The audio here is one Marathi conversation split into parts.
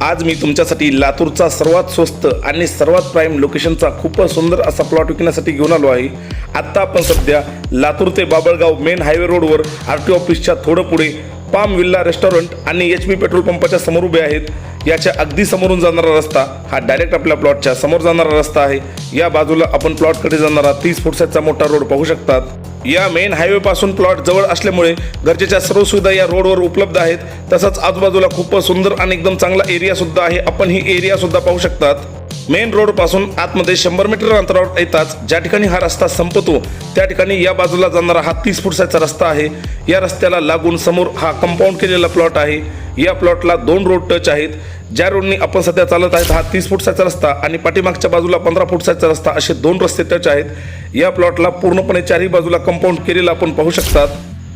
आज मी तुमच्यासाठी लातूरचा सर्वात स्वस्त आणि सर्वात प्राईम लोकेशनचा खूपच सुंदर असा प्लॉट विकण्यासाठी घेऊन आलो आहे। आता आपण सध्या लातूर ते बाबळगाव मेन हायवे रोडवर आरटी ऑफिसच्या थोडं पुढे पाम विल्ला रेस्टॉरंट आणि एचपी पेट्रोल पंपाच्या समोर उभे आहेत। याच्या अगदी समोरून जाणारा रस्ता हा डायरेक्ट आपल्या प्लॉटच्या समोर जाणारा रस्ता आहे। या बाजूला आपण प्लॉटकडे जाणारा 30 फूटचा मोठा रोड पाहू शकतात। या मेन हायवे पासून प्लॉट जवळ असल्यामुळे गरजेच्या सर्व सुविधा या रोडवर उपलब्ध आहेत। तसंच आजूबाजूला खूपच सुंदर आणि एकदम चांगला एरिया सुद्धा आहे। आपण ही एरिया सुद्धा पाहू शकतात। मेन रोड पासून आतमध्ये 100 मीटर अंतरावर येताच ज्या ठिकाणी हा रस्ता संपतो त्या ठिकाणी या बाजूला जाणारा हा 30 फूटचा रस्ता आहे। या रस्त्याला लागून समोर हा कंपाऊंड केलेला प्लॉट आहे। या प्लॉटला 2 रोड टच आहेत। ज्या रोडनी आपण सध्या चालत आहेत हा 30 फूटचा रस्ता आणि पाठीमागच्या बाजूला 15 फूटचा रस्ता असे 2 रस्ते टच आहेत। या प्लॉटला पूर्णपणे चारही बाजूला कंपाऊंड केलेला आपण पाहू शकतात।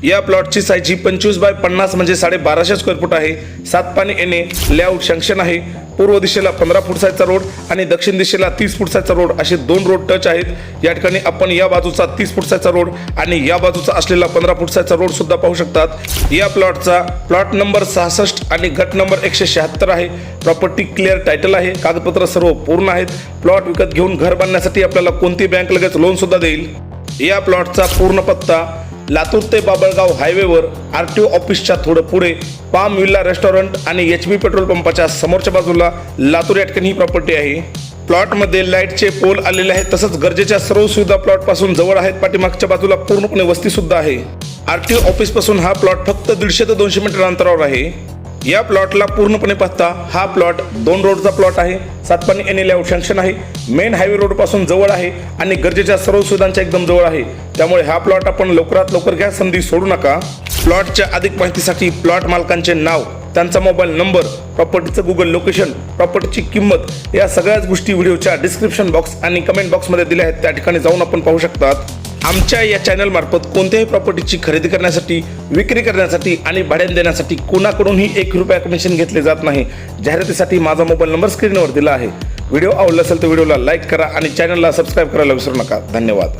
या प्लॉटची साईज ही 25 बाय 50 म्हणजे 1250 स्क्वेअर फूट आहे। 7 पाणी येणे लेआउट सँक्शन आहे। पूर्व दिशेला 15 फूटचा रोड आणि दक्षिण दिशेला 30 फूटचा रोड असे 2 रोड टच आहेत। या ठिकाणी आपण या बाजूचा 30 फूटचा रोड आणि या बाजूचा असलेला 15 फूटचा रोड सुद्धा पाहू शकतात। या प्लॉटचा प्लॉट नंबर 66 आणि गट नंबर 176 आहे। प्रॉपर्टी क्लिअर टायटल आहे। कागदपत्र सर्व पूर्ण आहेत। प्लॉट विकत घेऊन घर बांधण्यासाठी आपल्याला कोणती बँक लगेच लोन सुद्धा देईल। या प्लॉटचा पूर्ण पत्ता लातूर ते बाबळगाव हायवेवर आरटीओ ऑफिसच्या थोडं पुढे पाम विल्ला रेस्टॉरंट आणि एचपी पेट्रोल पंपाच्या समोरच्या बाजूला लातूर या ठिकाणी ही प्रॉपर्टी आहे। प्लॉटमध्ये लाईटचे पोल आलेले आहेत। तसंच गरजेच्या सर्व सुविधा प्लॉट पासून जवळ आहेत। पाठीमागच्या बाजूला पूर्णपणे वस्ती सुद्धा आहे। आरटीओ ऑफिस पासून हा प्लॉट फक्त 150 ते 200 मीटर अंतरावर आहे। या प्लॉटला पूर्णपणे पाहता हा प्लॉट 2 रोडचा प्लॉट आहे। 7 पाणी येणे लेआउट सँक्शन आहे। मेन हायवे रोड पासून जवळ आहे आणि गरजेच्या सर्व सुविधांच्या एकदम जवळ आहे। त्यामुळे हा प्लॉट आपण लवकरात लवकर घ्या, संधी सोडू नका। प्लॉटच्या अधिक माहितीसाठी प्लॉट मालकांचे नाव, त्यांचा मोबाईल नंबर, प्रॉपर्टीचं गुगल लोकेशन, प्रॉपर्टीची किंमत या सगळ्याच गोष्टी व्हिडिओच्या डिस्क्रिप्शन बॉक्स आणि कमेंट बॉक्समध्ये दिल्या आहेत। त्या ठिकाणी जाऊन आपण पाहू शकतात। आमच्या या चॅनल मार्फत कोणत्याही प्रॉपर्टीची खरेदी करण्यासाठी, विक्री करण्यासाठी आणि भाड्याने देण्यासाठी कोणाकडूनही 1 रुपया कमिशन घेतले जात नाही। जाहिरातीसाठी माझा मोबाईल नंबर स्क्रीनवर दिला आहे। व्हिडिओ आवडला असेल तर व्हिडिओला लाईक करा आणि चॅनलला सबस्क्राईब करायला विसरू नका। धन्यवाद।